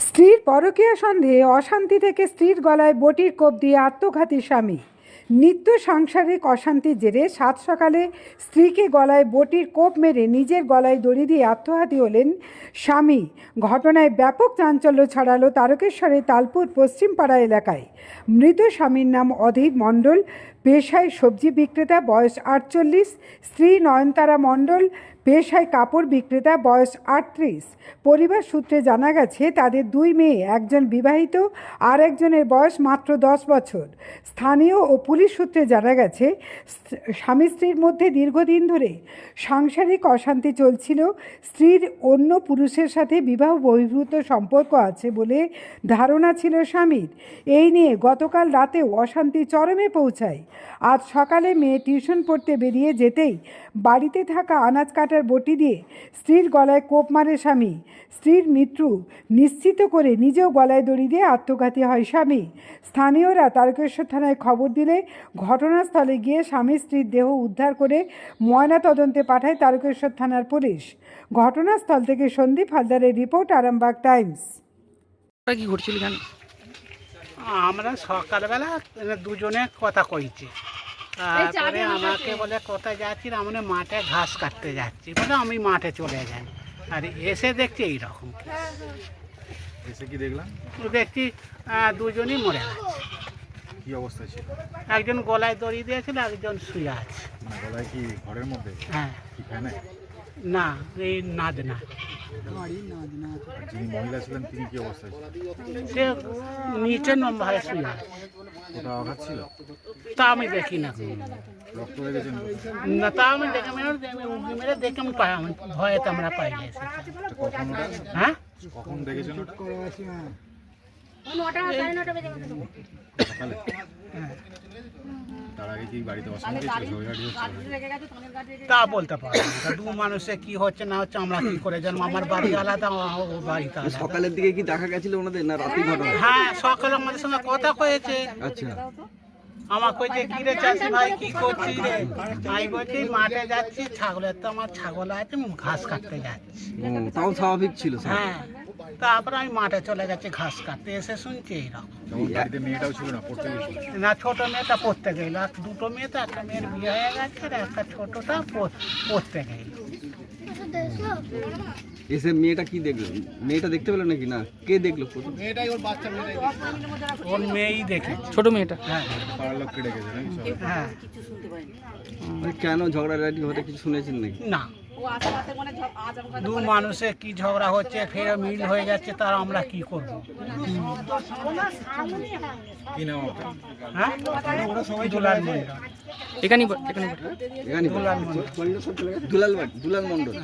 স্ত্রীর পরকীয়া সন্দেহে অশান্তি থেকে স্ত্রীর গলায় বটির কোপ দিয়ে আত্মঘাতী স্বামী। নিত্য সাংসারিক অশান্তির জেরে সাত সকালে স্ত্রীকে গলায় বটির কোপ মেরে নিজের গলায় দড়ি দিয়ে আত্মঘাতী হলেন স্বামী। ঘটনায় ব্যাপক চাঞ্চল্য ছড়ালো তারকেশ্বরের তালপুর পশ্চিমপাড়া এলাকায়। মৃত স্বামীর নাম অধীর মণ্ডল, পেশায় সবজি বিক্রেতা, বয়স 48। স্ত্রী নয়নতারা মণ্ডল, পেশায় কাপড় বিক্রেতা, বয়স 38। পরিবার সূত্রে জানা গেছে তাদের দুই মেয়ে, একজন বিবাহিত আর একজনের বয়স মাত্র 10 বছর। স্থানীয় ও পুলিশ সূত্রে জানা গেছে স্বামী স্ত্রীর মধ্যে দীর্ঘদিন ধরে সাংসারিক অশান্তি চলছিল। স্ত্রীর অন্য পুরুষের সাথে বিবাহ বহির্ভূত সম্পর্ক আছে বলে ধারণা ছিল স্বামীর। এই নিয়ে গতকাল রাতেও অশান্তি চরমে পৌঁছায়। আজ সকালে মেয়ে টিউশন পড়তে বেরিয়ে যেতেই বাড়িতে থাকা আনাজ কাটার বটি দিয়ে স্ত্রীর গলায় কোপ মারে স্বামী। স্ত্রীর মৃত্যু নিশ্চিত করে নিজেও গলায় দড়ি দিয়ে আত্মঘাতী হয় স্বামী। স্থানীয়রা তারকেশ্বর থানায় খবর দিলে ঘটনাস্থলে গিয়ে স্বামী স্ত্রীর দেহ উদ্ধার করে ময়নাতদন্তে পাঠায় তারকেশ্বর থানার পুলিশ। ঘটনাস্থল থেকে সন্দীপ হালদারের রিপোর্ট, আরামবাগ টাইমস। কি ঘটছিল জানেন? আমরা সকালবেলা দুজনে কথা কইছি, তারপরে আমাকে বলে কোথায় যাচ্ছি, আমরা মাঠে ঘাস কাটতে যাচ্ছি বলে আমি মাঠে চলে যাই। আর এসে দেখছি এইরকম। এসে কি দেখলাম? দেখছি দুজনই মরে গেছে। কি অবস্থা ছিল? একজন গলায় দড়ি দিয়েছিল, একজন শুয়ে আছে। মানে গলায় কি ঘরের মধ্যে? হ্যাঁ, কি ফ্যানে? না, এই নাদ না। আর যিনি মহিলা ছিলেন তিনি কি অবস্থায় ছিলেন? সে নিচে নম্বরে শুয়ে আছে। কোথাও আঘাত ছিল? তা আমি দেখি না, রক্ত লেগেছেন? না তা আমি দেখে উঁকি মেরে দেখে আমি পাই, আমি ভয়েতে আমরা পাই গেছি। কখন ওটা? হ্যাঁ, কখন দেখেছেন ওটা? সকালে? তার আগে কি বাড়িতে অশান্তি ছিল, ঝগড়াঝাটি হচ্ছিল? তা বলতে পারবো না। তা দু মানুষে কি হচ্ছে না হচ্ছে আমরা কি করে জানবো? আমার বাড়ি আলাদা, ও বাড়িতে আলাদা। সকালের দিকে কি দেখা গেছিল ওনাদের, না রাতের ঘটনা? হ্যাঁ, সকালে আমাদের সঙ্গে কথা কয়েছে। আচ্ছা, আমার কইছে কি রে চাষি ভাই, কি করছিস রে? আমি বলছি মাঠে যাচ্ছি, ছাগলের তো আমার ছাগল আছে, আমি ঘাস কাটতে যাচ্ছি। তাও স্বাভাবিক ছিল সব। হ্যাঁ, তারপরে আমি মাঠে চলে গেছি ঘাস কাটতে, এসে শুনছি এইরকম। তখন বাড়িতে মেয়েটাও ছিল না, পড়তে গেছিল? না, ছোট মেয়েটা পড়তে গেল, আর দুটো মেয়ে, তো একটা মেয়ের বিয়ে হয়ে গেছে আর একটা ছোটটা পড়তে গেল। এসে মেয়েটা কি দেখলো? মেয়েটা দেখতে পেলো নাকি? না, কে দেখলো? ওর মেয়েই দেখে, ছোট মেয়েটা। হ্যাঁ পাড়ার লোককে ডেকেছে নাকি সবাই? হ্যাঁ। কেন ঝগড়াঝাটি হতে কিছু শুনেছেন নাকি? না, দু মানুষে কি ঝগড়া হচ্ছে, ফের মিল হয়ে যাচ্ছে, তার আমরা কি করব? কি নাম আপনার? হ্যাঁ, দুলাল মণ্ডল। এখানে দুলাল মণ্ডল।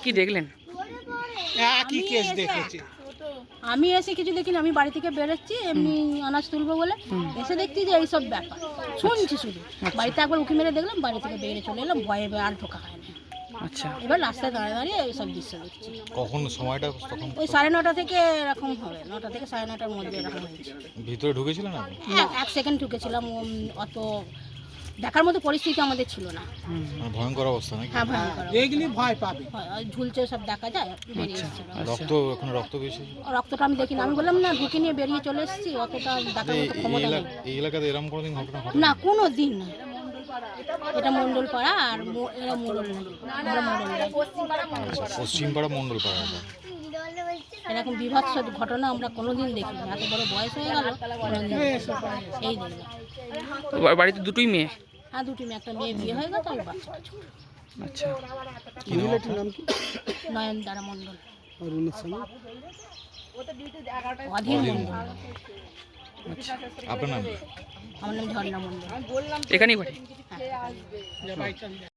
কি দেখলেন? একই কেস দেখেছি। আমি এসে কিছু দেখিনি, আমি বাড়ি থেকে বেরোচ্ছি এমনি আনাজ তুলবো বলে, এসে দেখছি যে এইসব ব্যাপার শুনছি শুধু। বাড়িতে একবার উঁকি মেরে দেখলাম, বাড়ি থেকে বেরিয়ে চলে এলাম, ভয়ে আর ঢোকা হয় না। আচ্ছা, এবার রাস্তায় দাঁড়িয়ে দাঁড়িয়ে এইসব দৃশ্য দেখছি। কখন সময়টা? তখন ওই 9:30 থেকে এরকম হবে, 9টা থেকে 9:30টার মধ্যে এরকম হয়েছে। ভিতরে ঢুকেছিলেন আপনি? এক সেকেন্ড ঢুকেছিলাম, অত দেখার মতো পরিস্থিতি আমাদের ছিল না। মানে ভয়ঙ্কর অবস্থা নাকি? হ্যাঁ, ভয়ঙ্কর। দেখলি ভয় পাবে। ঝুলছে সব দেখা যায়, বেরিয়ে এসেছিল। রক্ত, এখন রক্ত বেশি? রক্তটা আমি দেখিনি, আমি বললাম না, ঢুকে নিয়ে বেরিয়ে চলে এসেছি, অতটা দেখার মতো ক্ষমতা নেই। এই এলাকাতে এরকম কোনোদিন ঘটনা ঘটে? না, কোনো দিন না। এটা মণ্ডল পাড়া, আর এরা মণ্ডল নাই, আমরা মণ্ডল নাই। পশ্চিমপাড়া মণ্ডল পাড়া। এরকম বিভৎস ঘটনা আমরা কোনোদিন দেখিনি। এত বড় বয়স হয়ে গেল, কোনোদিন এই দেখলাম। বাড়িতে দুটোই মেয়ে? হ্যাঁ, দুটি মেয়ে, একটা মেয়ে বিয়ে হয়ে গেছে আর বাচ্চাটা ছোট। আচ্ছা, নয়নতারা মণ্ডল, অধীর মণ্ডল। আপনার নাম? আমার নাম ঝর্ণা মণ্ডল। এখানেই বাড়ি? হ্যাঁ।